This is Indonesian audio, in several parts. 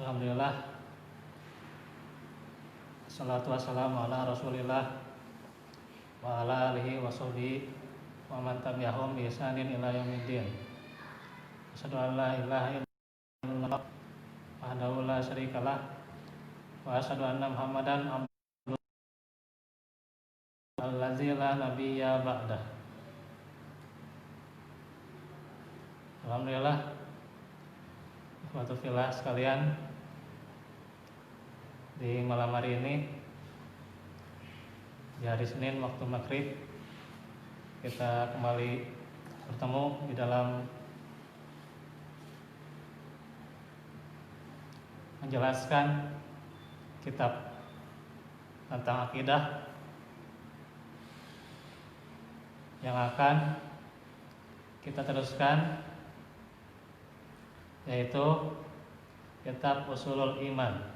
Alhamdulillah, salatu wassalamu ala rasulillah wa ala alihi wa sahbihi wa man tabi'ahum bi ihsanin ila yaumiddin. Asyhadu an la ilaha illallah wahdahu la syarikalah wa asyhadu anna Muhammadan abduhu allazi la nabiyya ba'dah. Alhamdulillah, ikhwatu fillah sekalian, di malam hari ini, di hari Senin waktu maghrib, kita kembali bertemu di dalam menjelaskan kitab tentang akidah yang akan kita teruskan, yaitu kitab Ushulul Iman.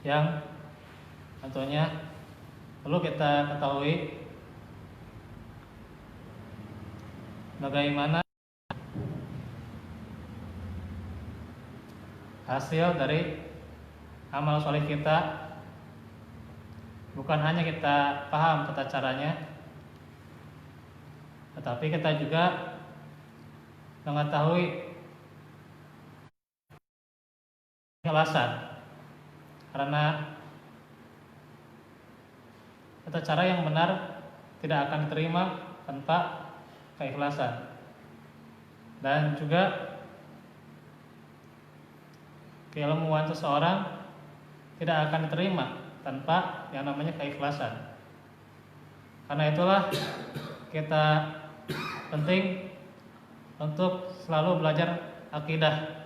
Yang tentunya perlu kita ketahui bagaimana hasil dari amal soleh kita. Bukan hanya kita paham tata caranya, tetapi kita juga mengetahui alasan, karena tata cara yang benar tidak akan diterima tanpa keikhlasan, dan juga keilmuan seseorang tidak akan diterima tanpa yang namanya keikhlasan. Karena itulah kita penting untuk selalu belajar akidah.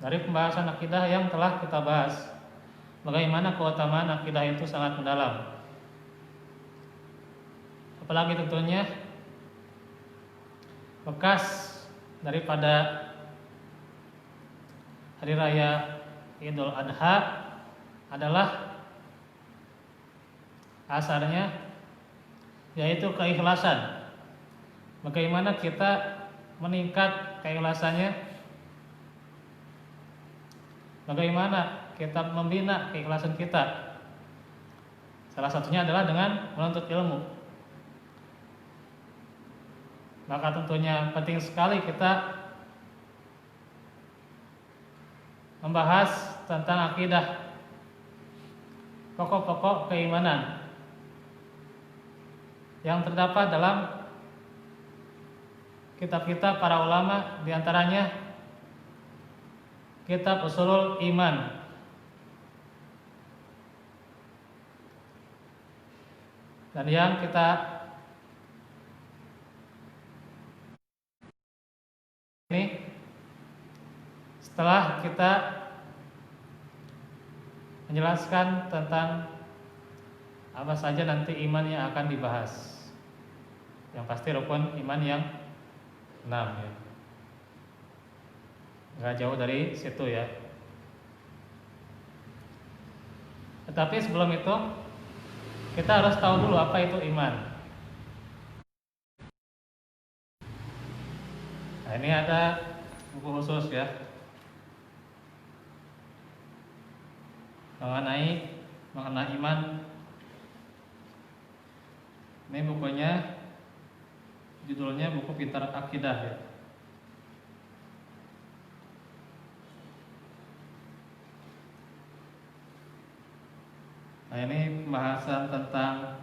Dari pembahasan akidah yang telah kita bahas, bagaimana keutamaan akidah itu sangat mendalam. Apalagi tentunya bekas daripada hari raya Idul Adha adalah asarnya, yaitu keikhlasan. Bagaimana kita meningkat keikhlasannya, bagaimana kita membina keikhlasan kita. Salah satunya adalah dengan menuntut ilmu. Maka tentunya penting sekali kita membahas tentang akidah, pokok-pokok keimanan yang terdapat dalam kitab-kitab para ulama, diantaranya kitab Ushulul Iman. Dan yang kita ini, setelah kita menjelaskan tentang apa saja nanti iman yang akan dibahas, yang pasti rukun iman yang 6 ya. Nggak jauh dari situ ya. Tetapi sebelum itu kita harus tahu dulu apa itu iman. Nah, ini ada buku khusus ya mengenai iman. Ini bukunya, judulnya buku Pintar Akidah ya. Nah, ini pembahasan tentang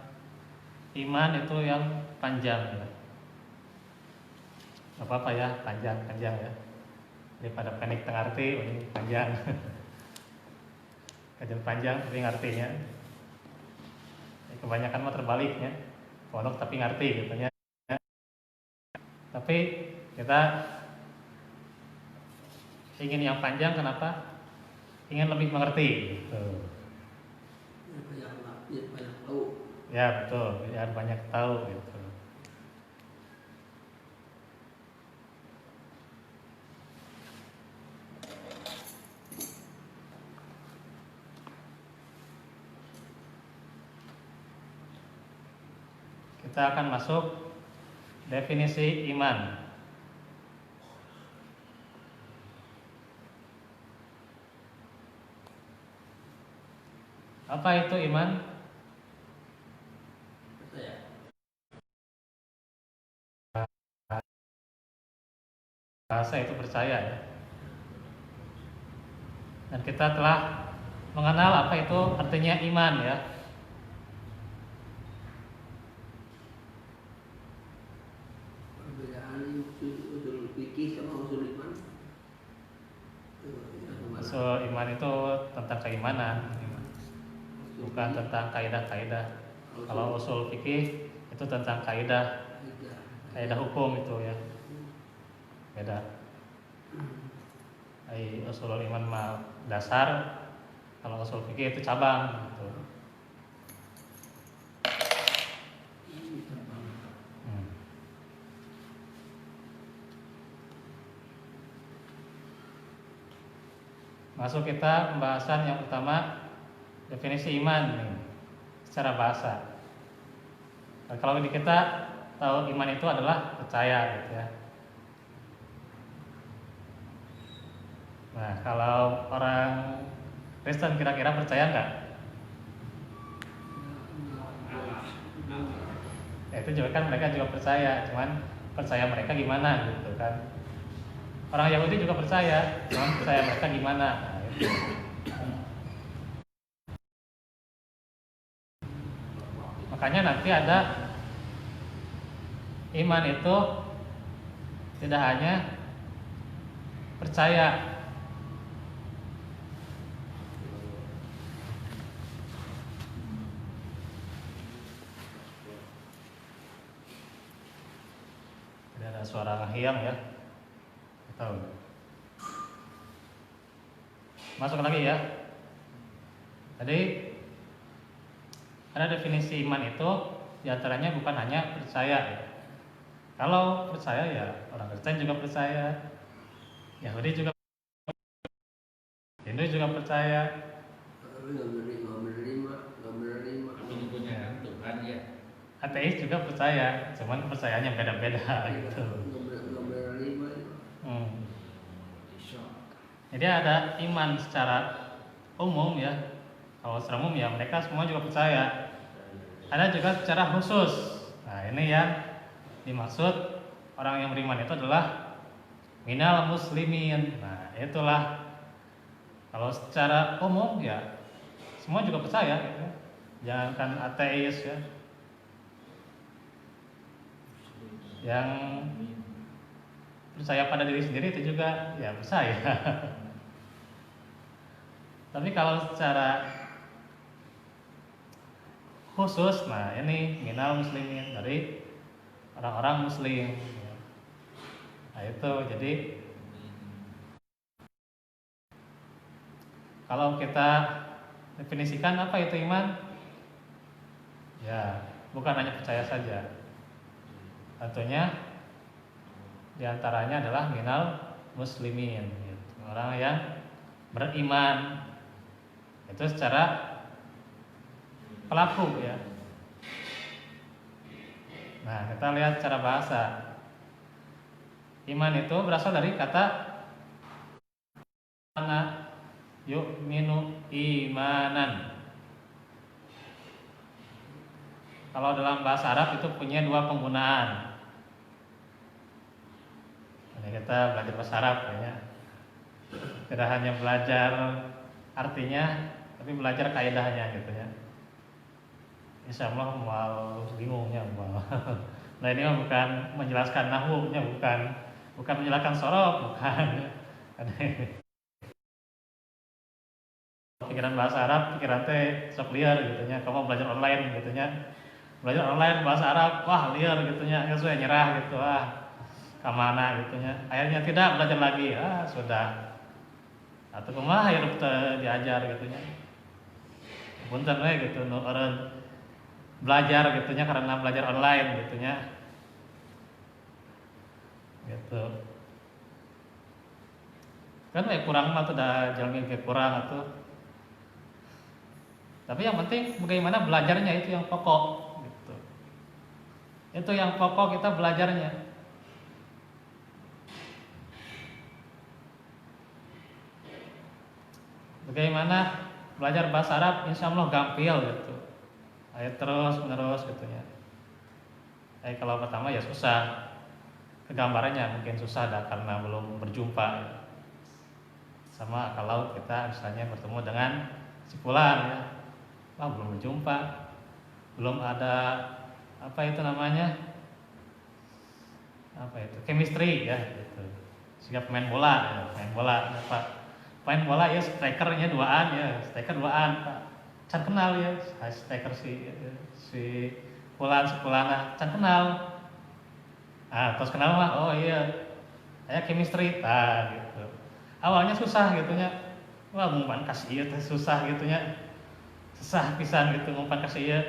iman itu yang panjang ya. Gak apa-apa ya, panjang ya. Daripada panik tengah arti, ini panjang. Kajian panjang tapi ngartinya. Kebanyakan mah terbaliknya, pondok tapi ngerti gitu ya. Tapi kita ingin yang panjang, kenapa? Ingin lebih mengerti gitu. Biar banyak tahu. Ya betul, biar banyak tahu gitu. kita akan masuk definisi iman. Apa itu iman? Bahasa itu percaya ya. Dan kita telah mengenal apa itu artinya iman ya. Perbedaan usul fikih sama usul iman. Usul iman itu tentang keimanan, bukan tentang kaidah-kaidah. Kalau usul fikih itu tentang kaidah hukum itu ya. Beda. Usul iman mah dasar, kalau usul fikih itu cabang gitu. Masuk kita pembahasan yang pertama, definisi iman nih, secara bahasa. Nah, kalau kita tahu iman itu adalah percaya gitu ya. Nah, kalau orang Kristen kira-kira percaya nggak? Ya, itu juga kan mereka juga percaya, cuman percaya mereka gimana gitu kan. Orang Yahudi juga percaya, cuman percaya mereka gimana. Nah, itu. Makanya nanti ada iman itu tidak hanya percaya, ada suara ngahiang ya. Tahu. Masuk lagi ya. Jadi ada definisi iman itu diantaranya bukan hanya percaya ya. Kalau percaya ya orang Kristen juga percaya, Yahudi juga, Hindu juga percaya. Nggak menerima. Tuhan ya. Ateis juga percaya, cuman percayanya beda-beda gitu. Nggak menerima. Jadi ada iman secara umum ya. Kalau secara umum ya mereka semua juga percaya. Ada juga secara khusus. Nah ini yang dimaksud orang yang beriman itu adalah minal muslimin. Nah itulah, kalau secara umum ya semua juga percaya gitu. Jangankan ateis ya, yang percaya pada diri sendiri itu juga ya percaya. Tapi kalau secara khusus, nah ini minal muslimin, dari orang-orang muslim. Nah itu jadi kalau kita definisikan apa itu iman, ya bukan hanya percaya saja. Tentunya diantaranya adalah minal muslimin, gitu. Orang yang beriman itu secara pelaku ya. Nah kita lihat cara bahasa. Iman itu berasal dari kata mana, yu'minu imanan. Kalau dalam bahasa Arab itu punya dua penggunaan. Ini kita belajar bahasa Arab ya. Tidak hanya belajar artinya, tapi belajar kaidahnya gitu ya. Insya Allah mau bingungnya mau. Nah ini mah bukan menjelaskan nahwu-nya, bukan menjelaskan sorof, bukan. Pikiran bahasa Arab, pikiran teh sok liar gitu nya. Kamu belajar online gitu nya. Belajar online bahasa Arab, wah liar gitu nya. Sesuai nyerah gitu, kemana gitu nya. Akhirnya tidak belajar lagi, sudah. Atau kumaha hirup teh diajar gitu nya. Punten we gitu nu eureun belajar gitu nya karena belajar online gitu nya. Gitu. Kan kurang mah tuh dah jalmi ke kurang atuh. Tapi yang penting bagaimana belajarnya itu yang pokok gitu. Itu yang pokok kita belajarnya. Bagaimana belajar bahasa Arab, insya Allah gampil gitu. Ayo terus menerus gitu ya. Kalau pertama ya susah, kegambarannya mungkin susah dah karena belum berjumpa. Sama kalau kita misalnya bertemu dengan si fulan ya, belum berjumpa, belum ada apa itu namanya, apa itu chemistry ya gitu. Sehingga pemain bola apa pemain bola ya strikernya duaan ya, striker duaan Pak. Can kenal ya, striker si Fulana can kenal. Terus kenal mah, oh iya, saya chemistry, gitu. Awalnya susah gitunya, ngumpan kasih iya susah gitunya, susah pisan gitu ngumpan kasih iya.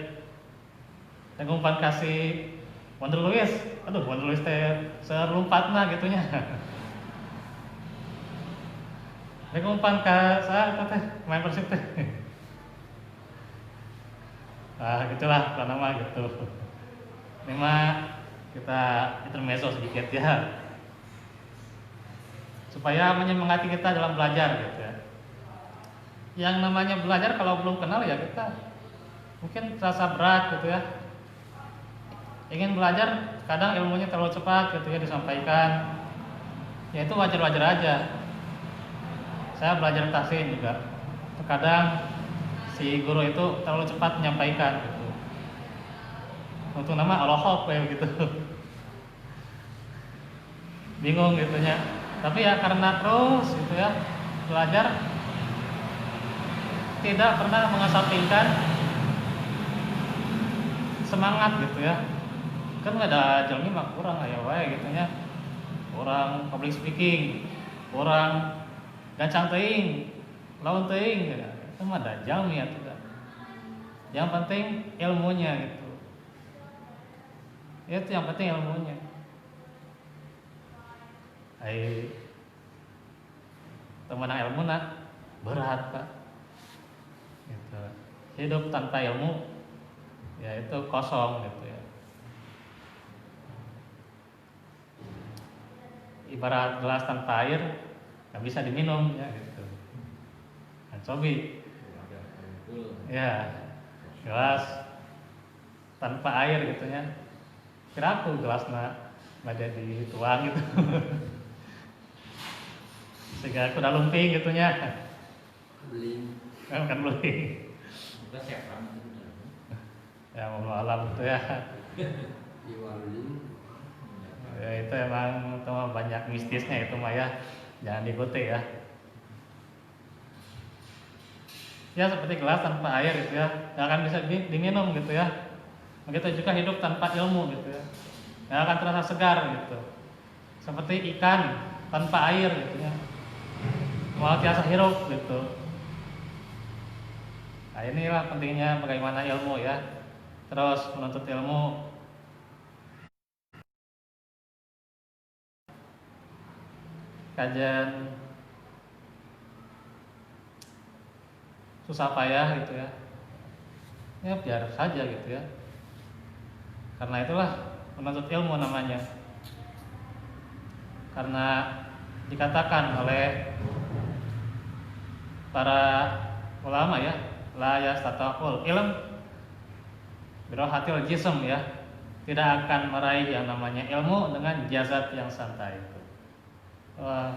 Dan ngumpan kasih Wonder Lewis, Wonder Lewis teh serumpatna gitunya. Dan ngumpan ke saya teh main Persib teh. Gitulah nama gitu. Ini mah kita intermezzo sedikit ya, supaya menyemangati kita dalam belajar gitu ya. Yang namanya belajar kalau belum kenal ya kita mungkin terasa berat gitu ya. Ingin belajar kadang ilmunya terlalu cepat gitu ya disampaikan. Ya itu wajar-wajar aja. Saya belajar tahsin juga. Terkadang si guru itu terlalu cepat menyampaikan gitu. Untuk nama Allahop kayak gitu. Bingung gitunya. Tapi ya karena terus gitu ya belajar, tidak pernah mengesampingkan semangat gitu ya. Kan ada jalmi mah kurang aya wae gitu nya. Orang public speaking, orang gancang teuing, lawan teuing gitu. Itu mah ada jalmi atuh. Yang penting ilmunya gitu. Itu yang penting ilmunya. Temenang ilmu berat Pak. Gitu. Hidup tanpa ilmu ya itu kosong gitu ya. Ibarat gelas tanpa air nggak bisa diminum ya gitu. Cobi ya gelas tanpa air gitu ya. Kira aku gelasnya ada dituang gitu. Sehingga aku udah lumping gitunya. Kan beli. Ya Allah alam gitu ya. Ya itu emang banyak mistisnya itu mah ya. Jangan diikuti ya. Ya seperti gelas tanpa air gitu ya. Nggak akan bisa diminum gitu ya. Begitu juga hidup tanpa ilmu gitu ya. Nggak akan terasa segar gitu. Seperti ikan tanpa air gitu ya. Mau tiasa hirup gitu. Nah inilah pentingnya bagaimana ilmu ya. Terus menuntut ilmu. Kajian susah payah gitu ya. Ya biar saja gitu ya. Karena itulah menuntut ilmu namanya. Karena dikatakan oleh para ulama ya, la yastata'ul ilm birohatil jism ya, tidak akan meraih yang namanya ilmu dengan jasad yang santai itu. Wah,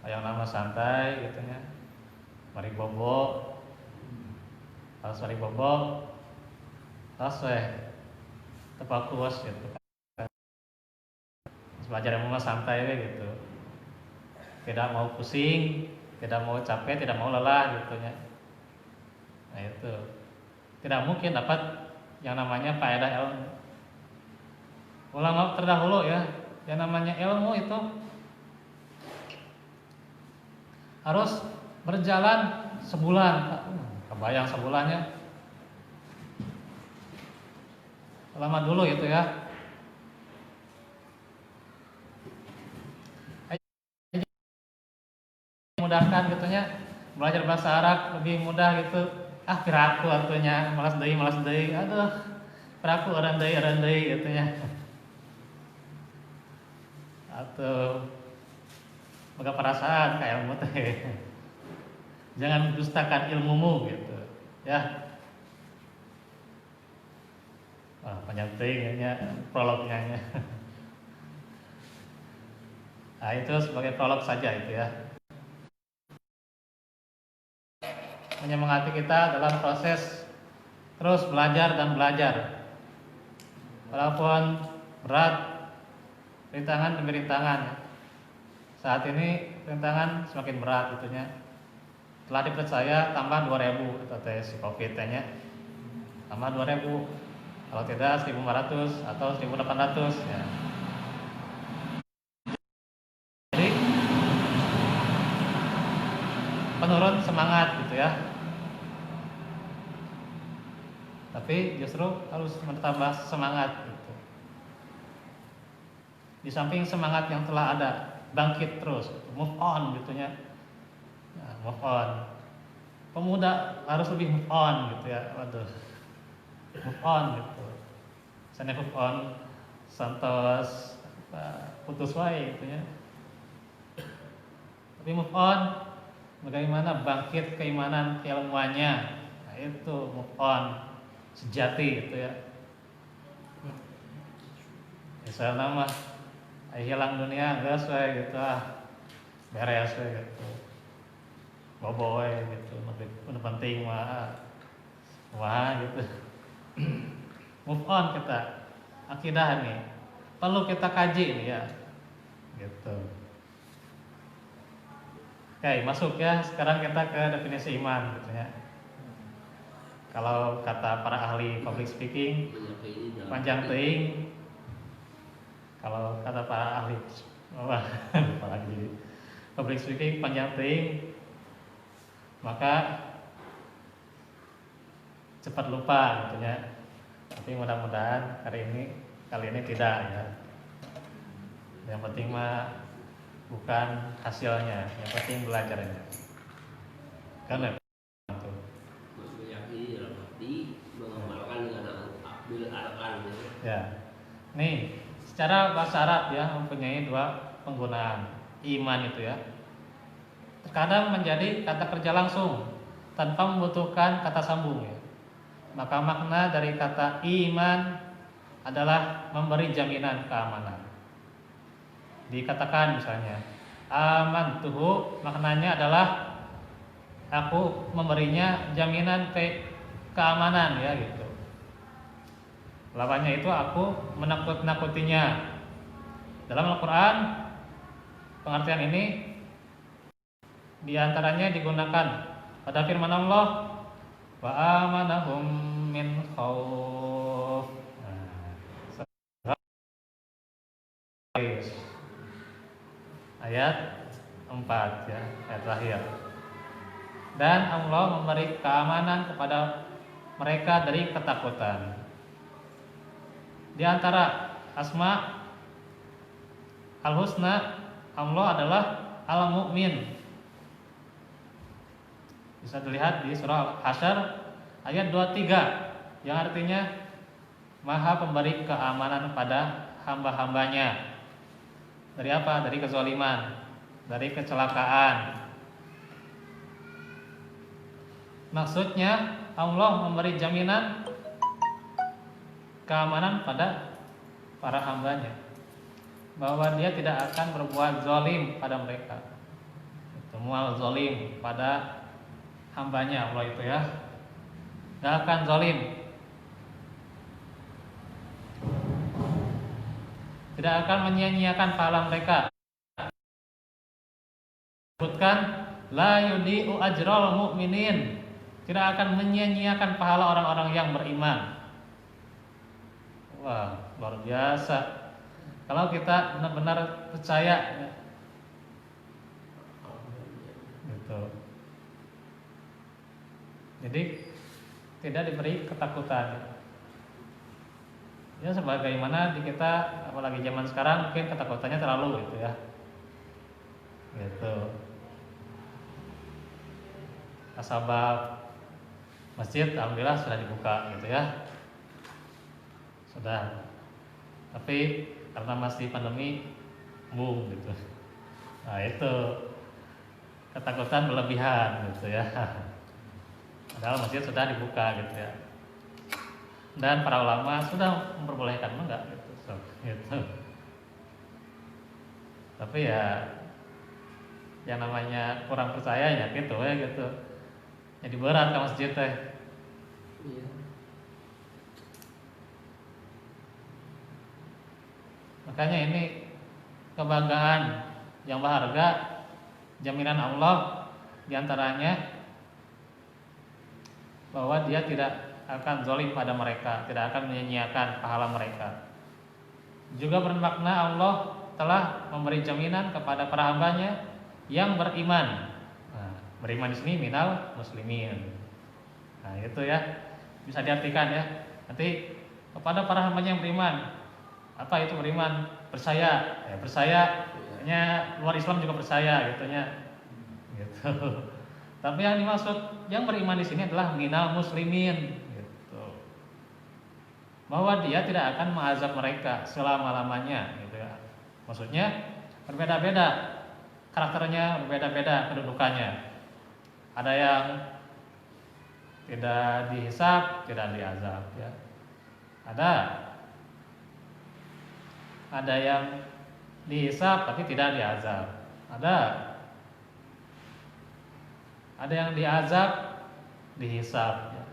yang nama santai gitu ya, mari bobo, harus mari bobo, harus tepakus gitu. Belajar ilmu santai gitu, tidak mau pusing, tidak mau capek, tidak mau lelah gitu ya. Nah itu tidak mungkin dapat yang namanya faedah ilmu. Ulama terdahulu ya, yang namanya ilmu itu harus berjalan sebulan. Kebayang sebulannya. Ulama dulu itu ya. Mudahkan gitunya, belajar bahasa Arab lebih mudah gitu. Piraku artinya malas deui. Aduh, peraku randai gitu ya. Atau boga perasaan kayak ilmu teh. Jangan dustakan ilmumu gitu ya. Wah, panjang teuing nya prolognya nya. Nah, itu sebagai prolog saja itu ya. Menyemangati kita dalam proses terus belajar dan belajar. Walaupun berat, rintangan demi rintangan. Saat ini rintangan semakin berat itunya. Telah dipercaya tambah 2000 atau tes COVID-nya. Tambah 2000. Kalau tidak 1500 atau 1800 ya. Jadi penurun semangat gitu ya. Tapi justru harus menambah semangat gitu. Di samping semangat yang telah ada, bangkit terus, move on gitu ya. Nah, move on. Pemuda harus lebih move on gitu ya. Waduh. Move on gitu. Sana move on santos putus wae gitu ya. Tapi move on bagaimana bangkit keimanan keilmuannya. Nah, itu move on sejati gitu ya. Misalnya mah hilang dunia geus we gitu beres we gitu. Bobo we gitu, nu penting mah gitu. Move on kita. Akidah nih perlu kita kaji nih ya. Gitu. Oke, masuk ya. Sekarang kita ke definisi iman gitu ya. Kalau kata para ahli public speaking panjang teuing. Kalau kata para ahli apalagi public speaking panjang teuing, maka cepat lupa gitu ya. Tapi mudah-mudahan kali ini tidak ya. Yang penting mah bukan hasilnya, yang penting belajarnya. Kan ya? Meyakini dalam hati, mengamalkan dengan diletakkan. Ya. Nih, secara bahasa Arab ya mempunyai dua penggunaan. Iman itu ya. Terkadang menjadi kata kerja langsung tanpa membutuhkan kata sambung ya. Maka makna dari kata iman adalah memberi jaminan keamanan. Dikatakan misalnya amantuhu, maknanya adalah aku memberinya jaminan keamanan ya gitu. Lawannya itu aku menakut-nakutinya. Dalam Al-Quran pengertian ini diantaranya digunakan pada firman Allah wa amanahum min khauf. Ayat 4 ya, ayat terakhir. Dan Allah memberi keamanan kepada mereka dari ketakutan. Di antara asma al-husna Allah adalah al-mu'min. Bisa dilihat di surah Al-Hasyr ayat 23 yang artinya Maha pemberi keamanan pada hamba-hambanya. Dari apa? Dari kezaliman, dari kecelakaan. Maksudnya Allah memberi jaminan keamanan pada para hambanya, bahwa dia tidak akan berbuat zalim pada mereka. Mual zalim pada hambanya Allah itu ya, tidak akan zalim, tidak akan menyia-nyiakan pahala mereka. Sebutkan la yudi'u ajral mu'minin, tidak akan menyia-nyiakan pahala orang-orang yang beriman. Wah, luar biasa. Kalau kita benar-benar percaya ya. Gitu. Jadi tidak diberi ketakutan. Ya sebagaimana di kita, apalagi zaman sekarang mungkin ketakutannya terlalu gitu ya. Gitu. Asbab masjid alhamdulillah sudah dibuka gitu ya. sudah. Tapi karena masih pandemi, boom gitu. Nah itu ketakutan berlebihan gitu ya. Padahal masjid sudah dibuka gitu ya. Dan para ulama sudah memperbolehkan enggak gitu. Gitu. Tapi ya yang namanya kurang percaya ya gitu ya gitu. Jadi berat ke masjid teh. Iya. Makanya ini kebanggaan yang berharga, jaminan Allah diantaranya bahwa dia tidak akan zalim pada mereka, tidak akan menyia-nyiakan pahala mereka. Juga bermakna Allah telah memberi jaminan kepada para hambanya yang beriman. Nah, beriman di sini minal muslimin. Nah itu ya bisa diartikan ya. Nanti kepada para hambanya yang beriman. Apa itu beriman? Percaya. Ya, percaya. Hanya luar Islam juga percaya gitunya. Gitu. Tapi yang dimaksud yang beriman di sini adalah minal muslimin. Gitu. Bahwa dia tidak akan mengazab mereka selama-lamanya. Gitu ya. Maksudnya berbeda-beda karakternya, berbeda-beda kedudukannya. Ada yang tidak dihisab, tidak diazab ya. Ada yang dihisab tapi tidak diazab. Ada yang diazab, dihisab ya.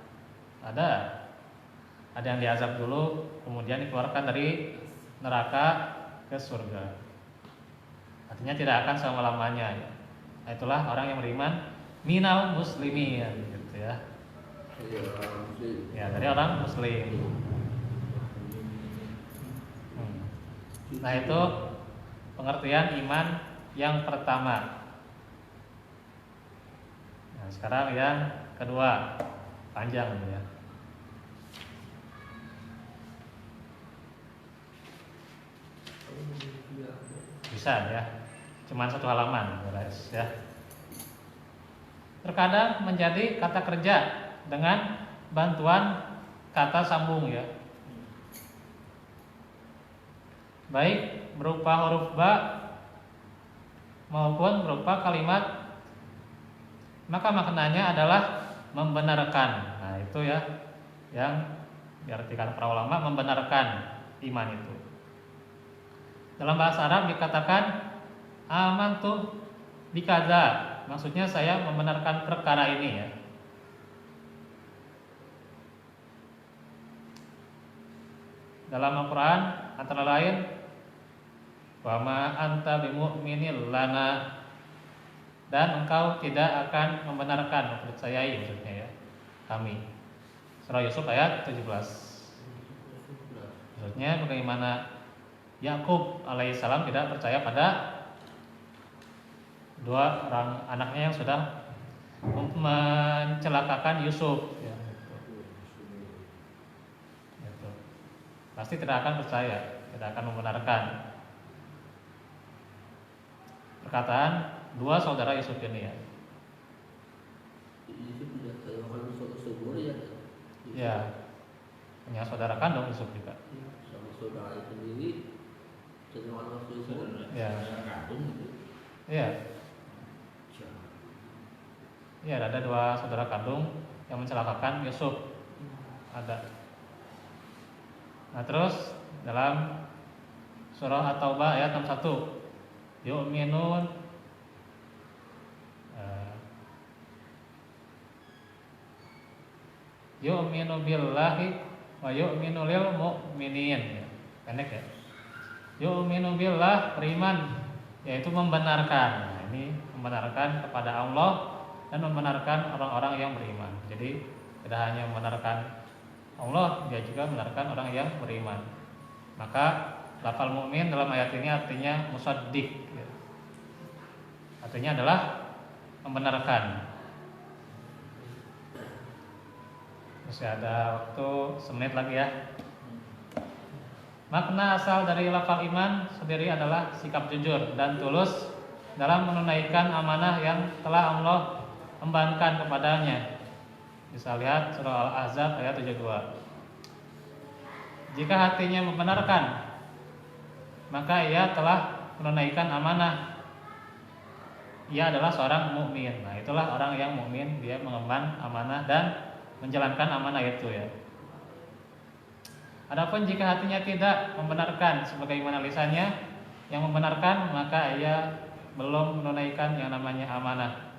Ada yang diazab dulu kemudian dikeluarkan dari neraka ke surga. Artinya tidak akan selama-lamanya ya. Itulah orang yang beriman minal muslimin gitu ya. Ya, dari orang muslim. Nah, itu pengertian iman yang pertama. Nah, sekarang yang kedua, panjang ini ya. Bisa ya. Cuman satu halaman, guys ya. Terkadang menjadi kata kerja dengan bantuan kata sambung ya. Baik berupa huruf ba maupun berupa kalimat, maka maknanya adalah membenarkan. Nah, itu ya yang diartikan para ulama, membenarkan iman itu. Dalam bahasa Arab dikatakan amantu bikaza, maksudnya saya membenarkan perkara ini ya. Dalam Al-Quran antara lain wa ma anta bimu'minil lana, dan engkau tidak akan membenarkan, mempercayai maksudnya ya, kami. Surah Yusuf ayat 17. Maksudnya bagaimana Yakub alaihissalam tidak percaya pada dua orang anaknya yang sudah mencelakakan Yusuf ya, gitu. Pasti tidak akan percaya, tidak akan membenarkan perkataan dua saudara Yusuf ini ya. Yusuf tidak terlalu subur ya. Ya, punya saudara kandung Yusuf juga. Sama saudara sendiri cenderung subur. Ya. Kandung gitu. Iya. Iya, ada dua saudara kandung yang mencelakakan Yusuf. Ada. Nah, terus dalam surah At-Taubah ayat 61, yu'minun yu'minu billahi wa yu'minu lil mu'minin. Pendek ya. Yu'minu billah, beriman yaitu membenarkan. Nah, ini membenarkan kepada Allah dan membenarkan orang-orang yang beriman. Jadi tidak hanya membenarkan Allah, dia juga membenarkan orang yang beriman. Maka lafal mukmin dalam ayat ini artinya musaddiq ya. Artinya adalah membenarkan. Masih ada waktu semenit lagi ya. Makna asal dari lafal iman sendiri adalah sikap jujur dan tulus dalam menunaikan amanah yang telah Allah embankan kepadanya. Bisa lihat surah Al-Ahzab ayat 72. Jika hatinya membenarkan, maka ia telah menunaikan amanah. Ia adalah seorang mukmin. Nah, itulah orang yang mukmin, dia mengemban amanah dan menjalankan amanah itu ya. Adapun jika hatinya tidak membenarkan sebagaimana lisannya yang membenarkan, maka ia belum menunaikan yang namanya amanah.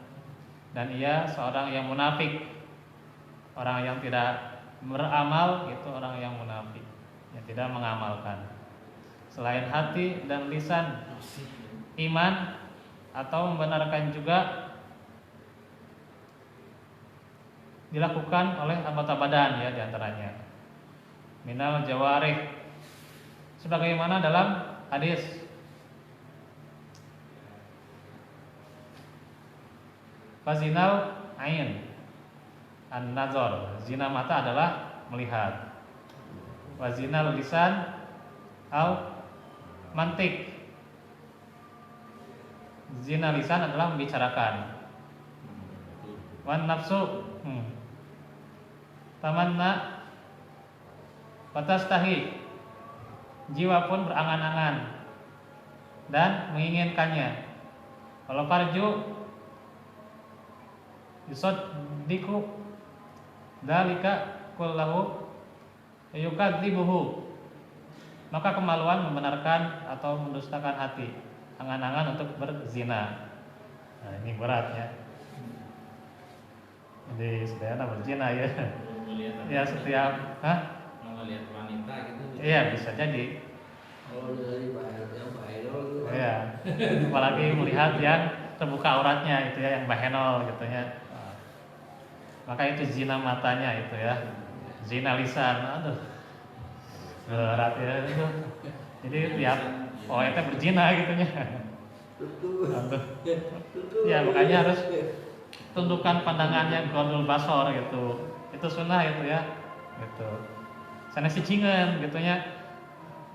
Dan ia seorang yang munafik. Orang yang tidak beramal itu orang yang munafik, yang tidak mengamalkan. Selain hati dan lisan iman atau membenarkan juga dilakukan oleh anggota badan ya diantaranya. Minal jawarih, sebagaimana dalam hadis fazinal ain an-nazar, zina mata adalah melihat. Wazinal lisan al mantik, zina lisan adalah membicarakan. Wan nafsu tamanna fatastahi, jiwa pun berangan-angan dan menginginkannya. Kalau farju yusaddiqu dalika kullahu yukadzibuhu, maka kemaluan membenarkan atau mendustakan hati, angan-angan untuk berzina. Nah, ini berat ya. Jadi sedaya berzina ya. Ya setiap melihat wanita gitu. Iya bisa jadi. Kalau dari yang viral Iya. Apalagi melihat yang terbuka auratnya itu ya, yang bahenol gitu ya. Maka itu zina matanya itu ya. Zina lisan, aduh berat ya itu. Jadi tiap itu berzina gitunya. Aduh. Ya makanya harus tundukkan pandangannya godul basor gitu. Itu sunnah itu ya. Gitu. Sana sicingan gitunya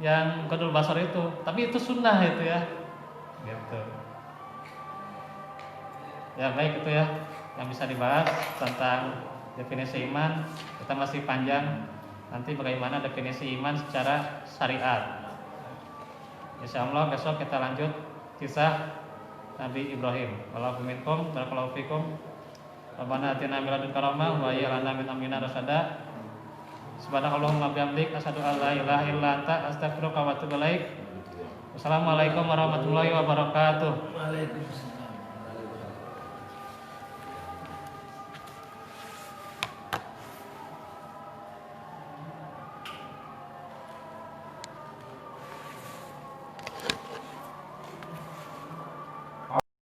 yang godul basor itu, tapi itu sunnah itu ya. Gitu. Ya baik itu ya yang bisa dibahas tentang definisi iman. Kita masih panjang. Nanti bagaimana definisi iman secara syariat. Insyaallah besok kita lanjut kisah Nabi Ibrahim. Wallahu minkum, barakallahu fikum. Rabbana atina min ladunka rahmah wa hayyi lana min amrina rasada. Subhanakallahumma bihamdik asyhadu an la ilaha illa anta astaghfiruka wa atubu ilaik. Wassalamualaikum warahmatullahi wabarakatuh. Waalaikumsalam.